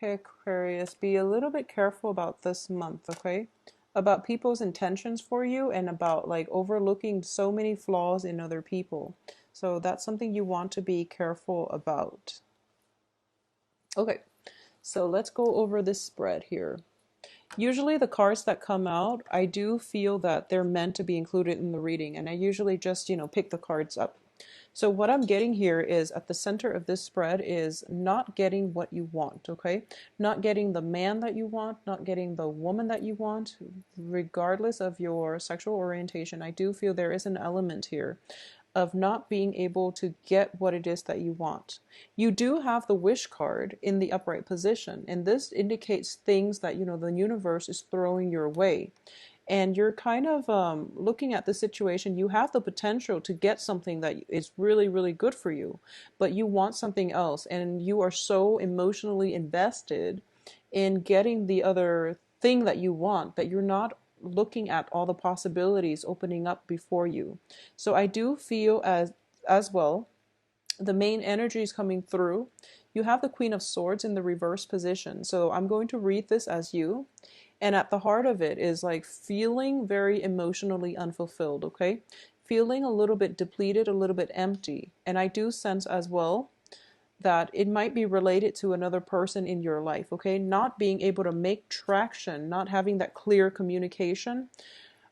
Okay, Aquarius, be a little bit careful about this month, okay? About people's intentions for you and about like overlooking so many flaws in other people. So that's something you want to be careful about. Okay, so let's go over this spread here. Usually the cards that come out, I do feel that they're meant to be included in the reading, and I usually just, pick the cards up. So what I'm getting here is at the center of this spread is not getting what you want, okay? Not getting the man that you want, not getting the woman that you want, regardless of your sexual orientation. I do feel there is an element here of not being able to get what it is that you want. You do have the wish card in the upright position, and this indicates things that, the universe is throwing your way. And you're kind of looking at the situation. You have the potential to get something that is really, really good for you, but you want something else, and you are so emotionally invested in getting the other thing that you want that you're not looking at all the possibilities opening up before you. So I do feel as well the main energy is coming through. You have the Queen of Swords in the reverse position. So I'm going to read this as you. And at the heart of it is like feeling very emotionally unfulfilled, okay? Feeling a little bit depleted, a little bit empty. And I do sense as well that it might be related to another person in your life, okay? Not being able to make traction, not having that clear communication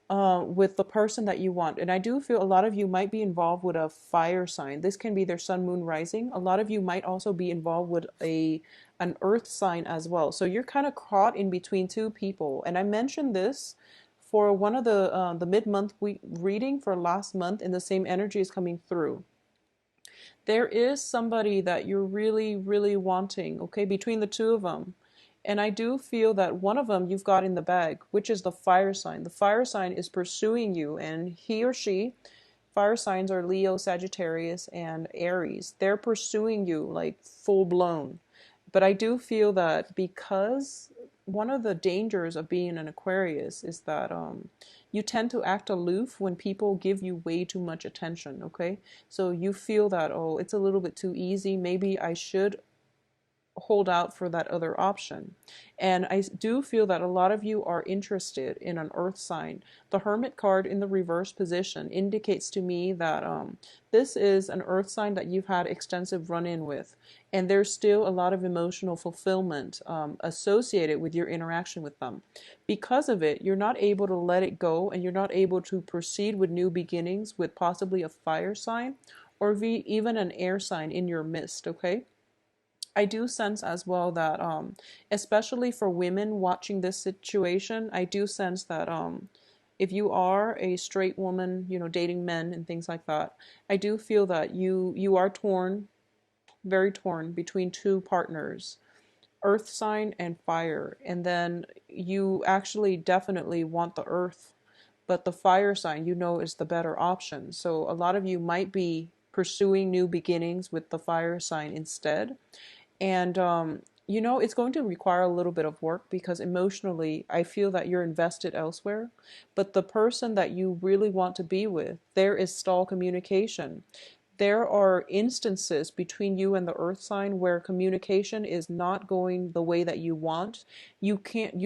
with the person that you want. And I do feel a lot of you might be involved with a fire sign. This can be their sun, moon, rising. A lot of you might also be involved with an earth sign as well. So you're kind of caught in between two people. And I mentioned this for one of the mid-month week reading for last month, and the same energy is coming through. There is somebody that you're really, really wanting, okay, between the two of them. And I do feel that one of them you've got in the bag, which is the fire sign. The fire sign is pursuing you, and he or she, fire signs are Leo, Sagittarius, and Aries. They're pursuing you like full blown. But I do feel that because one of the dangers of being an Aquarius is that you tend to act aloof when people give you way too much attention, okay? So you feel that, oh, it's a little bit too easy. Maybe I should hold out for that other option. And I do feel that a lot of you are interested in an earth sign. The Hermit card in the reverse position indicates to me that this is an earth sign that you've had extensive run-in with. And there's still a lot of emotional fulfillment associated with your interaction with them. Because of it, you're not able to let it go, and you're not able to proceed with new beginnings with possibly a fire sign or even an air sign in your midst, okay? I do sense as well that, especially for women watching this situation, I do sense that if you are a straight woman, dating men and things like that, I do feel that you are torn, very torn between two partners, earth sign and fire, and then you actually definitely want the earth, but the fire sign is the better option. So a lot of you might be pursuing new beginnings with the fire sign instead. And, it's going to require a little bit of work because emotionally, I feel that you're invested elsewhere. But the person that you really want to be with, there is stall communication. There are instances between you and the earth sign where communication is not going the way that you want. You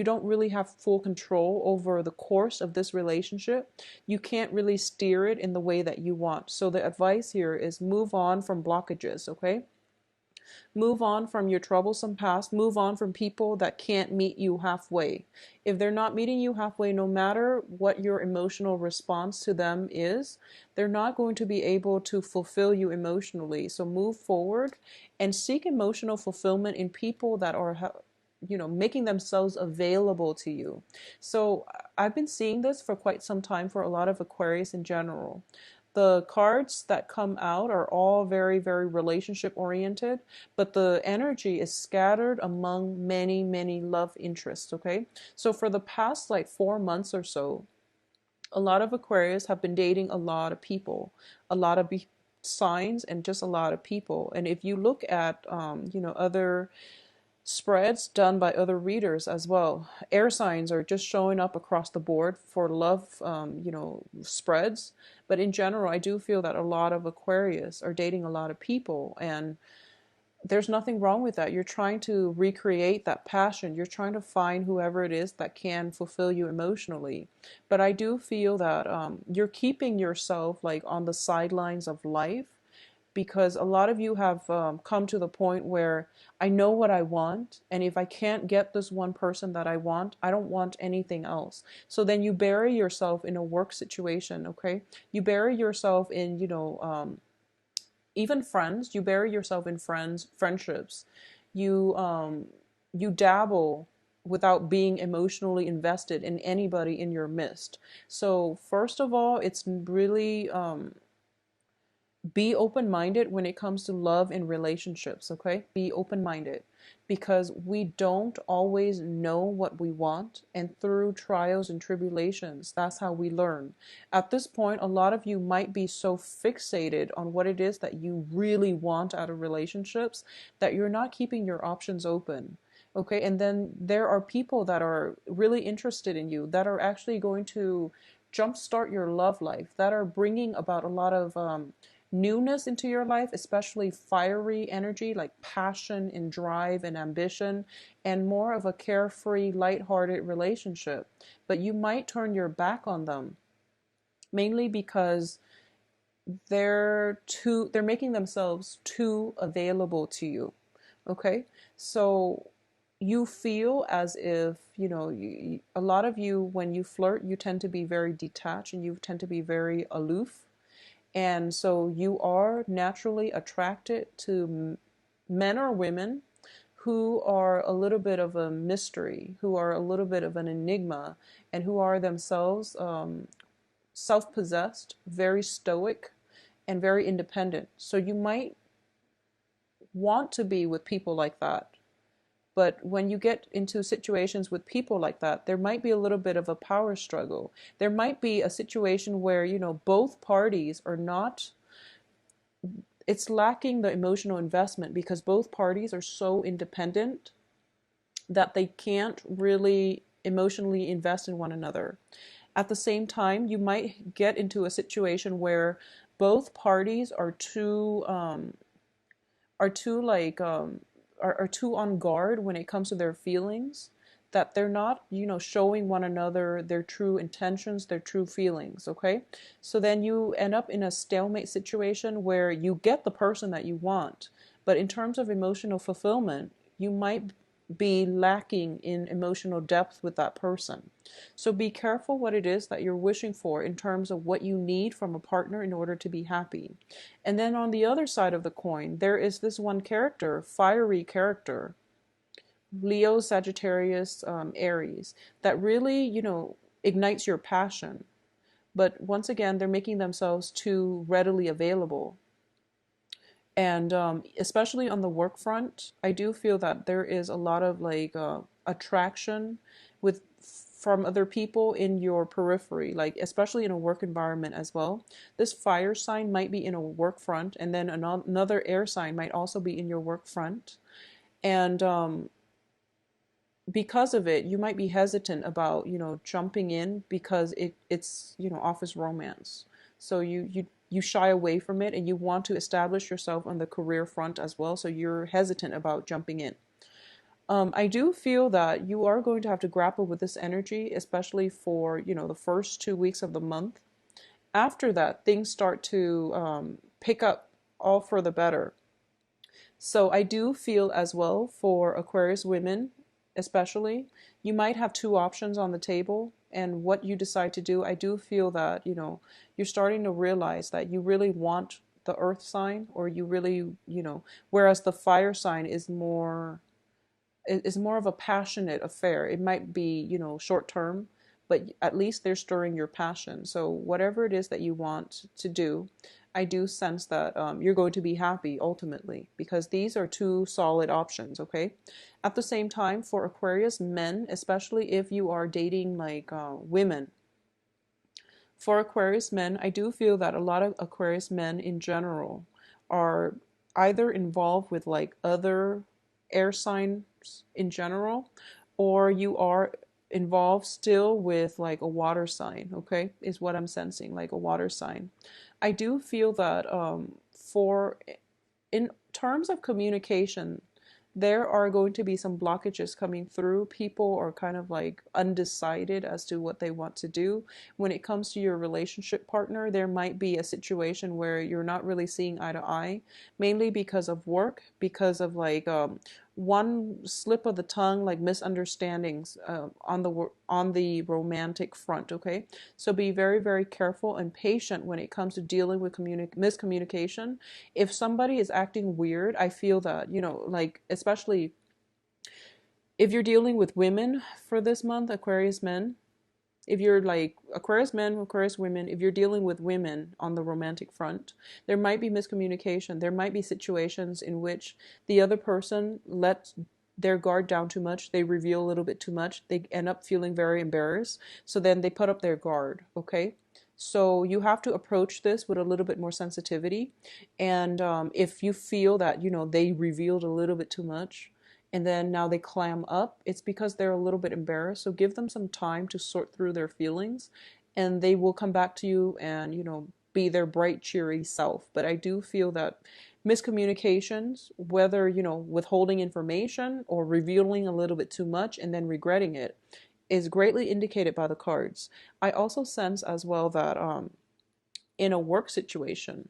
don't really have full control over the course of this relationship. You can't really steer it in the way that you want. So the advice here is move on from blockages, okay? Move on from your troublesome past. Move on from people that can't meet you halfway. If they're not meeting you halfway, no matter what your emotional response to them is, they're not going to be able to fulfill you emotionally. So move forward and seek emotional fulfillment in people that are making themselves available to you. So I've been seeing this for quite some time for a lot of Aquarius in general. The cards that come out are all very, very relationship oriented, but the energy is scattered among many, many love interests, okay? So for the past like 4 months or so, a lot of Aquarius have been dating a lot of people, a lot of signs, and just a lot of people. And if you look at, other spreads done by other readers as well. Air signs are just showing up across the board for love, spreads. But in general, I do feel that a lot of Aquarius are dating a lot of people. And there's nothing wrong with that. You're trying to recreate that passion. You're trying to find whoever it is that can fulfill you emotionally. But I do feel that you're keeping yourself like on the sidelines of life, because a lot of you have come to the point where I know what I want, and if I can't get this one person that I want, I don't want anything else. So then you bury yourself in a work situation, okay? You bury yourself in, even friends. You bury yourself in friendships. You dabble without being emotionally invested in anybody in your midst. So first of all, it's really be open-minded when it comes to love and relationships, okay? Be open-minded, because we don't always know what we want, and through trials and tribulations, that's how we learn. At this point, a lot of you might be so fixated on what it is that you really want out of relationships that you're not keeping your options open. Okay, and then there are people that are really interested in you, that are actually going to jumpstart your love life, that are bringing about a lot of newness into your life, especially fiery energy like passion and drive and ambition, and more of a carefree, lighthearted relationship. But you might turn your back on them, mainly because they're making themselves too available to you. Okay? So you feel as if, a lot of you, when you flirt, you tend to be very detached and you tend to be very aloof. And so you are naturally attracted to men or women who are a little bit of a mystery, who are a little bit of an enigma, and who are themselves self-possessed, very stoic, and very independent. So you might want to be with people like that. But when you get into situations with people like that, there might be a little bit of a power struggle. There might be a situation where, both parties are not, it's lacking the emotional investment because both parties are so independent that they can't really emotionally invest in one another. At the same time, you might get into a situation where both parties are too like are too on guard when it comes to their feelings, that they're not, showing one another their true intentions, their true feelings, okay? So then you end up in a stalemate situation where you get the person that you want, but in terms of emotional fulfillment, you might be lacking in emotional depth with that person. So be careful what it is that you're wishing for in terms of what you need from a partner in order to be happy. And then on the other side of the coin, there is this one character, fiery character, Leo, Sagittarius, Aries, that really, ignites your passion. But once again, they're making themselves too readily available. And especially on the work front, I do feel that there is a lot of like attraction with from other people in your periphery, like especially in a work environment as well. This fire sign might be in a work front, and then another air sign might also be in your work front. And because of it, you might be hesitant about, jumping in because it's, office romance. So you shy away from it, and you want to establish yourself on the career front as well. So you're hesitant about jumping in. I do feel that you are going to have to grapple with this energy, especially for, the first 2 weeks of the month. After that, things start to pick up all for the better. So I do feel as well for Aquarius women, especially, you might have two options on the table. And what you decide to do, I do feel that, you're starting to realize that you really want the earth sign, or you really, whereas the fire sign is more of a passionate affair. It might be, short term, but at least they're stirring your passion. So whatever it is that you want to do, I do sense that you're going to be happy ultimately, because these are two solid options, okay? At the same time, for Aquarius men, especially if you are dating like women, for Aquarius men, I do feel that a lot of Aquarius men in general are either involved with like other air signs in general, or you are involved still with like a water sign, okay, is what I'm sensing, like a water sign. I do feel that for terms of communication, there are going to be some blockages coming through. People are kind of like undecided as to what they want to do. When it comes to your relationship partner, there might be a situation where you're not really seeing eye to eye, mainly because of work, because of like one slip of the tongue, like misunderstandings on the romantic front. Okay, so be very, very careful and patient when it comes to dealing with miscommunication. If somebody is acting weird, I feel that, like, especially if you're dealing with women for this month, Aquarius men, if you're like Aquarius men, Aquarius women, if you're dealing with women on the romantic front, there might be miscommunication. There might be situations in which the other person lets their guard down too much. They reveal a little bit too much. They end up feeling very embarrassed. So then they put up their guard. Okay. So you have to approach this with a little bit more sensitivity. And if you feel that, they revealed a little bit too much, and then now they clam up, it's because they're a little bit embarrassed. So give them some time to sort through their feelings, and they will come back to you and, be their bright, cheery self. But I do feel that miscommunications, whether, withholding information or revealing a little bit too much and then regretting it, is greatly indicated by the cards. I also sense as well that in a work situation,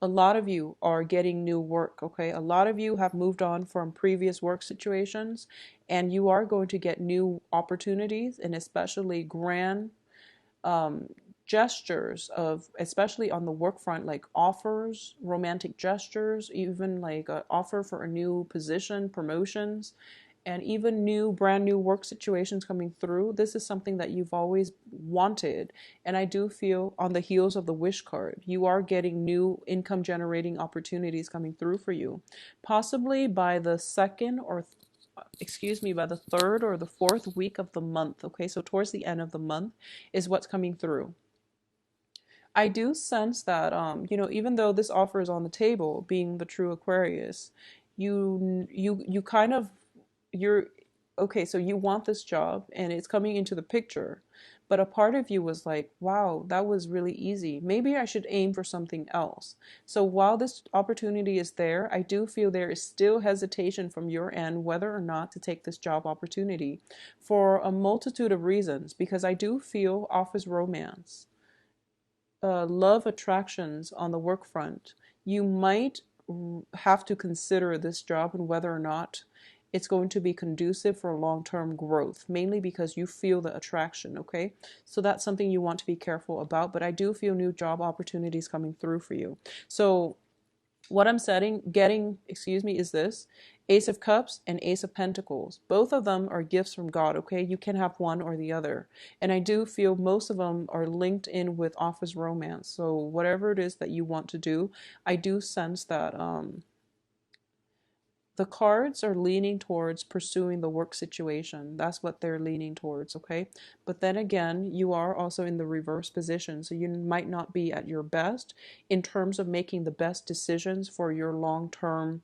a lot of you are getting new work, okay? A lot of you have moved on from previous work situations, and you are going to get new opportunities, and especially grand gestures of, especially on the work front, like offers, romantic gestures, even like an offer for a new position, promotions, and even brand new work situations coming through. This is something that you've always wanted. And I do feel on the heels of the wish card, you are getting new income generating opportunities coming through for you. Possibly by the by the third or the fourth week of the month. Okay, so towards the end of the month is what's coming through. I do sense that, even though this offer is on the table, being the true Aquarius, you kind of, you're okay, so you want this job and it's coming into the picture, but a part of you was like, wow, that was really easy, maybe I should aim for something else. So while this opportunity is there, I do feel there is still hesitation from your end whether or not to take this job opportunity for a multitude of reasons, because I do feel offers romance, love, attractions on the work front. You might have to consider this job and whether or not it's going to be conducive for long-term growth, mainly because you feel the attraction, okay? So that's something you want to be careful about, but I do feel new job opportunities coming through for you. So what I'm getting, is this Ace of Cups and Ace of Pentacles. Both of them are gifts from God, okay? You can have one or the other. And I do feel most of them are linked in with office romance. So whatever it is that you want to do, I do sense that the cards are leaning towards pursuing the work situation. That's what they're leaning towards, okay? But then again, you are also in the reverse position, so you might not be at your best in terms of making the best decisions for your long-term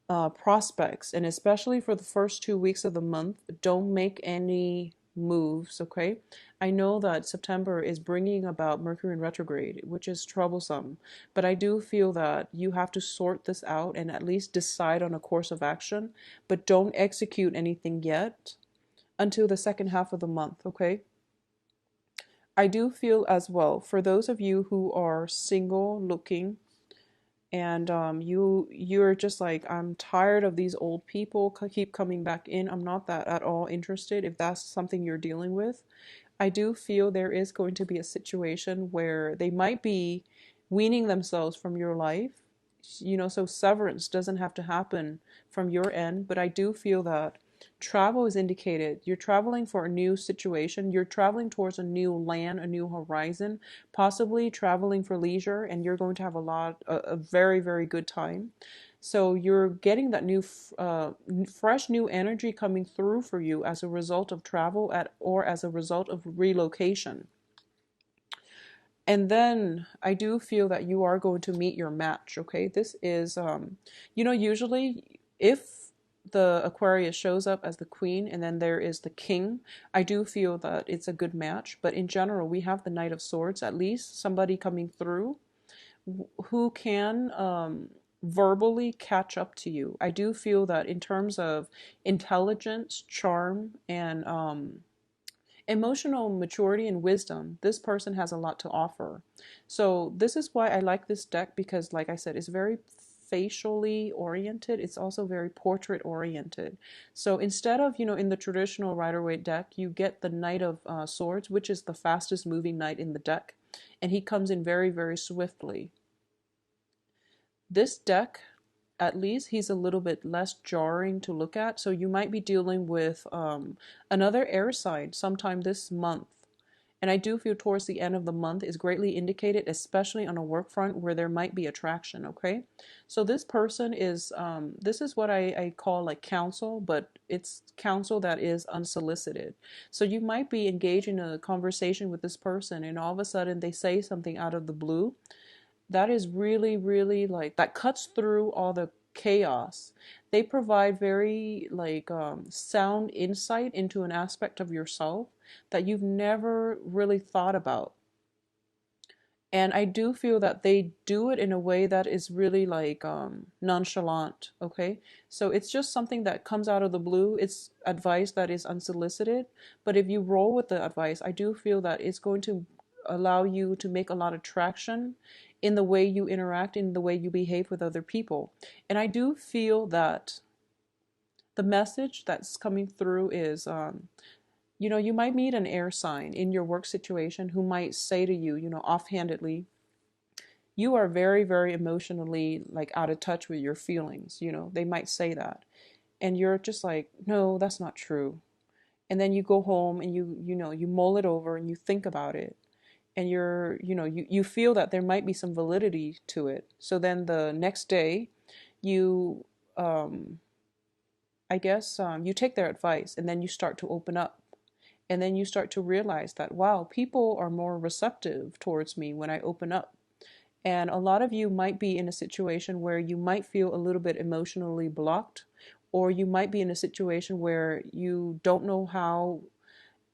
prospects. And especially for the first 2 weeks of the month, don't make any moves, okay? I know that September is bringing about Mercury in retrograde, which is troublesome, but I do feel that you have to sort this out and at least decide on a course of action, but don't execute anything yet until the second half of the month, okay? I do feel as well, for those of you who are single looking, and you're just like, I'm tired of these old people keep coming back in, I'm not that at all interested. If that's something you're dealing with, I do feel there is going to be a situation where they might be weaning themselves from your life, so severance doesn't have to happen from your end, but I do feel that travel is indicated. You're traveling for a new situation. You're traveling towards a new land, a new horizon, possibly traveling for leisure, and you're going to have a very, very good time. So you're getting that new, fresh new energy coming through for you as a result of travel or as a result of relocation. And then I do feel that you are going to meet your match, okay? This is, usually if the Aquarius shows up as the queen and then there is the king, I do feel that it's a good match. But in general, we have the Knight of Swords, at least somebody coming through who can verbally catch up to you. I do feel that in terms of intelligence, charm, and emotional maturity and wisdom, this person has a lot to offer. So this is why I like this deck, because like I said, it's very facially oriented. It's also very portrait oriented. So instead of, in the traditional Rider-Waite deck, you get the Knight of Swords, which is the fastest moving knight in the deck. And he comes in very, very swiftly. This deck, at least he's a little bit less jarring to look at. So you might be dealing with another air sign sometime this month. And I do feel towards the end of the month is greatly indicated, especially on a work front where there might be attraction, okay? So this person is, this is what I call like counsel, but it's counsel that is unsolicited. So you might be engaged in a conversation with this person and all of a sudden they say something out of the blue that is really, really like, that cuts through all the chaos. They provide very like sound insight into an aspect of yourself that you've never really thought about. And I do feel that they do it in a way that is really like nonchalant, okay? So it's just something that comes out of the blue. It's advice that is unsolicited. But if you roll with the advice, I do feel that it's going to allow you to make a lot of traction in the way you interact, in the way you behave with other people. And I do feel that the message that's coming through is you might meet an air sign in your work situation who might say to you, offhandedly, you are very, very emotionally like out of touch with your feelings. They might say that. And you're just like, no, that's not true. And then you go home and you mull it over and you think about it. And you feel that there might be some validity to it. So then the next day, you, I guess, you take their advice and then you start to open up. And then you start to realize that, wow, people are more receptive towards me when I open up. And a lot of you might be in a situation where you might feel a little bit emotionally blocked, or you might be in a situation where you don't know how,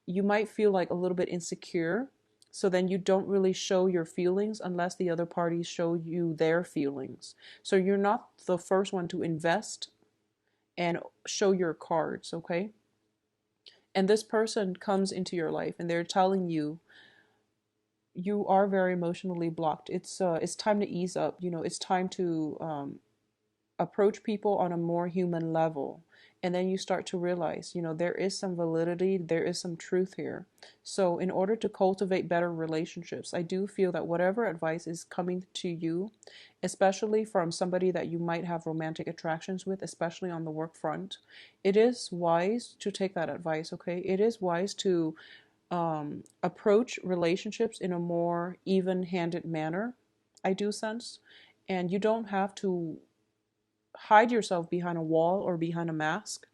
you might feel like a little bit insecure. So then you don't really show your feelings unless the other parties show you their feelings. So you're not the first one to invest and show your cards, okay? And this person comes into your life and they're telling you you are very emotionally blocked. It's time to ease up. It's time to approach people on a more human level. And then you start to realize, there is some validity, there is some truth here. So in order to cultivate better relationships, I do feel that whatever advice is coming to you, especially from somebody that you might have romantic attractions with, especially on the work front, it is wise to take that advice, okay? It is wise to approach relationships in a more even-handed manner, I do sense. And you don't have to hide yourself behind a wall or behind a mask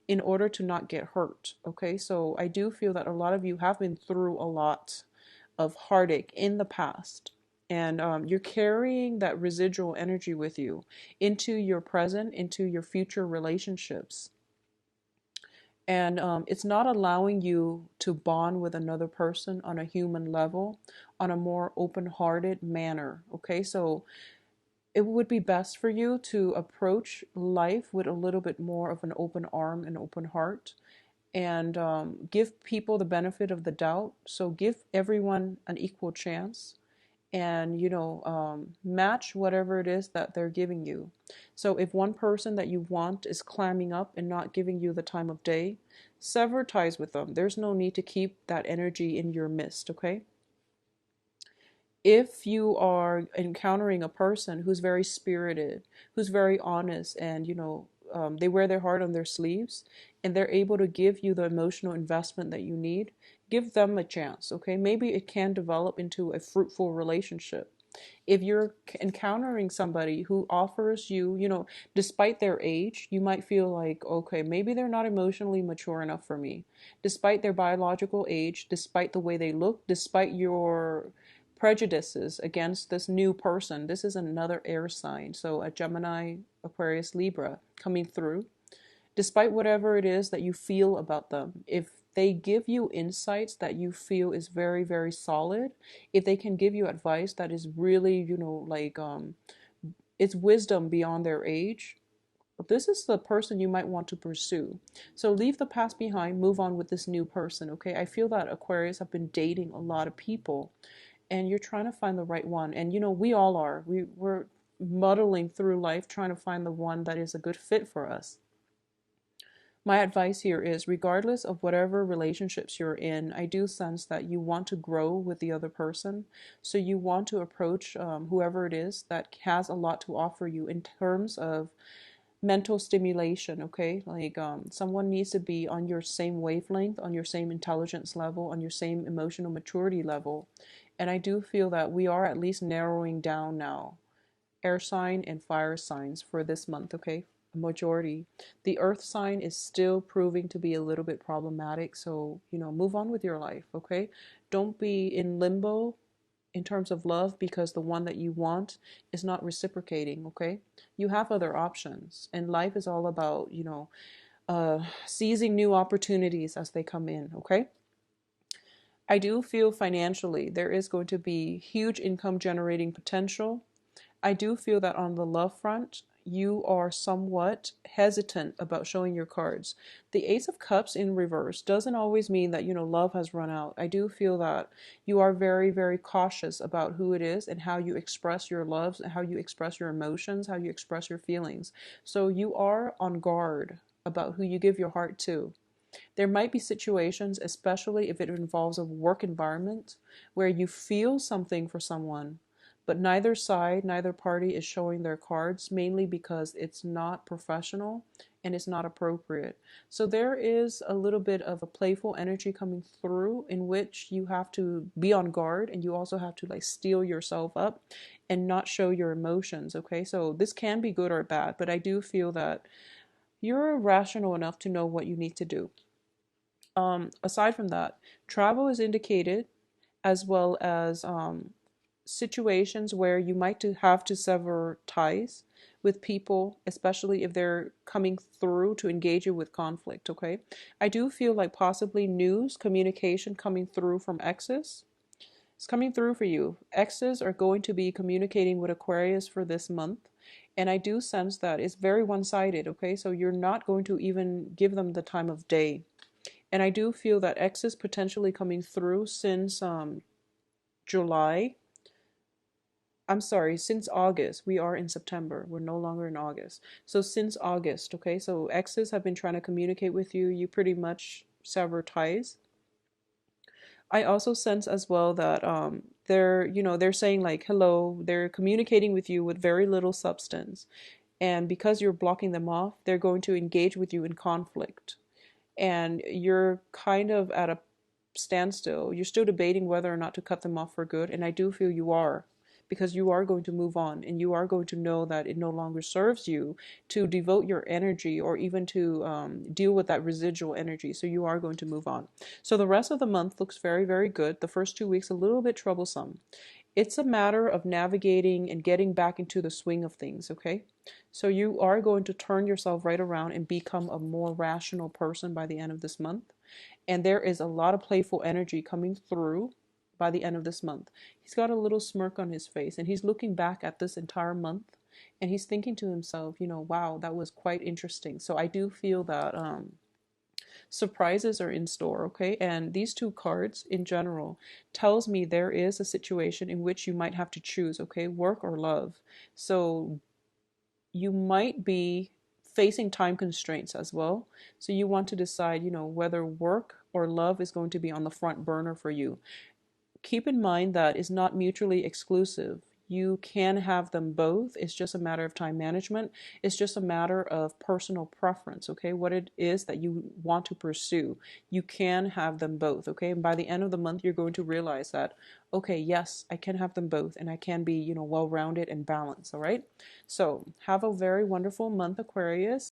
in order to not get hurt, okay? So I do feel that a lot of you have been through a lot of heartache in the past, and you're carrying that residual energy with you into your present, into your future relationships. And it's not allowing you to bond with another person on a human level, on a more open-hearted manner, okay? So it would be best for you to approach life with a little bit more of an open arm and open heart, and give people the benefit of the doubt. So give everyone an equal chance, and match whatever it is that they're giving you. So if one person that you want is climbing up and not giving you the time of day, sever ties with them. There's no need to keep that energy in your midst, okay? If you are encountering a person who's very spirited, who's very honest, and they wear their heart on their sleeves, and they're able to give you the emotional investment that you need, give them a chance, okay? Maybe it can develop into a fruitful relationship. If you're encountering somebody who offers you, despite their age, you might feel like, okay, maybe they're not emotionally mature enough for me. Despite their biological age, despite the way they look, despite your prejudices against this new person. This is another air sign. So a Gemini, Aquarius, Libra coming through. Despite whatever it is that you feel about them, if they give you insights that you feel is very, very solid, if they can give you advice that is really, It's wisdom beyond their age. But this is the person you might want to pursue. So leave the past behind, move on with this new person, okay? I feel that Aquarius have been dating a lot of people and you're trying to find the right one. And we all are. We're muddling through life trying to find the one that is a good fit for us. My advice here is, regardless of whatever relationships you're in, I do sense that you want to grow with the other person. So you want to approach whoever it is that has a lot to offer you in terms of mental stimulation, okay? Like someone needs to be on your same wavelength, on your same intelligence level, on your same emotional maturity level. And I do feel that we are at least narrowing down now air sign and fire signs for this month, okay? A majority. The earth sign is still proving to be a little bit problematic, so, move on with your life, okay? Don't be in limbo in terms of love because the one that you want is not reciprocating, okay? You have other options, and life is all about, seizing new opportunities as they come in, okay? I do feel financially there is going to be huge income generating potential. I do feel that on the love front, you are somewhat hesitant about showing your cards. The Ace of Cups in reverse doesn't always mean that, love has run out. I do feel that you are very, very cautious about who it is and how you express your loves, and how you express your emotions, how you express your feelings. So you are on guard about who you give your heart to. There might be situations, especially if it involves a work environment, where you feel something for someone, but neither side, neither party is showing their cards, mainly because it's not professional and it's not appropriate. So there is a little bit of a playful energy coming through in which you have to be on guard, and you also have to like steel yourself up and not show your emotions, okay? So this can be good or bad, but I do feel that you're rational enough to know what you need to do. Aside from that, travel is indicated, as well as situations where you might have to sever ties with people, especially if they're coming through to engage you with conflict, okay? I do feel like possibly news, communication coming through from exes. It's coming through for you. Exes are going to be communicating with Aquarius for this month. And I do sense that it's very one-sided, okay? So you're not going to even give them the time of day. And I do feel that exes potentially coming through since July. I'm sorry, since August. We are in September. We're no longer in August. So since August, okay? So exes have been trying to communicate with you. You pretty much sever ties. I also sense as well that they're saying like hello. They're communicating with you with very little substance. And because you're blocking them off, they're going to engage with you in conflict. And you're kind of at a standstill. You're still debating whether or not to cut them off for good. And I do feel you are, because you are going to move on and you are going to know that it no longer serves you to devote your energy or even to deal with that residual energy. So you are going to move on. So the rest of the month looks very, very good. The first 2 weeks, a little bit troublesome. It's a matter of navigating and getting back into the swing of things, okay? So you are going to turn yourself right around and become a more rational person by the end of this month. And there is a lot of playful energy coming through by the end of this month. He's got a little smirk on his face and he's looking back at this entire month and he's thinking to himself, wow, that was quite interesting. So I do feel that surprises are in store, okay? And these two cards in general tells me there is a situation in which you might have to choose, okay? Work or love. So you might be facing time constraints as well. So you want to decide, whether work or love is going to be on the front burner for you. Keep in mind that it's not mutually exclusive. You can have them both. It's just a matter of time management. It's just a matter of personal preference, okay? What it is that you want to pursue. You can have them both, okay? And by the end of the month, you're going to realize that, okay, yes, I can have them both and I can be, well-rounded and balanced, all right? So have a very wonderful month, Aquarius.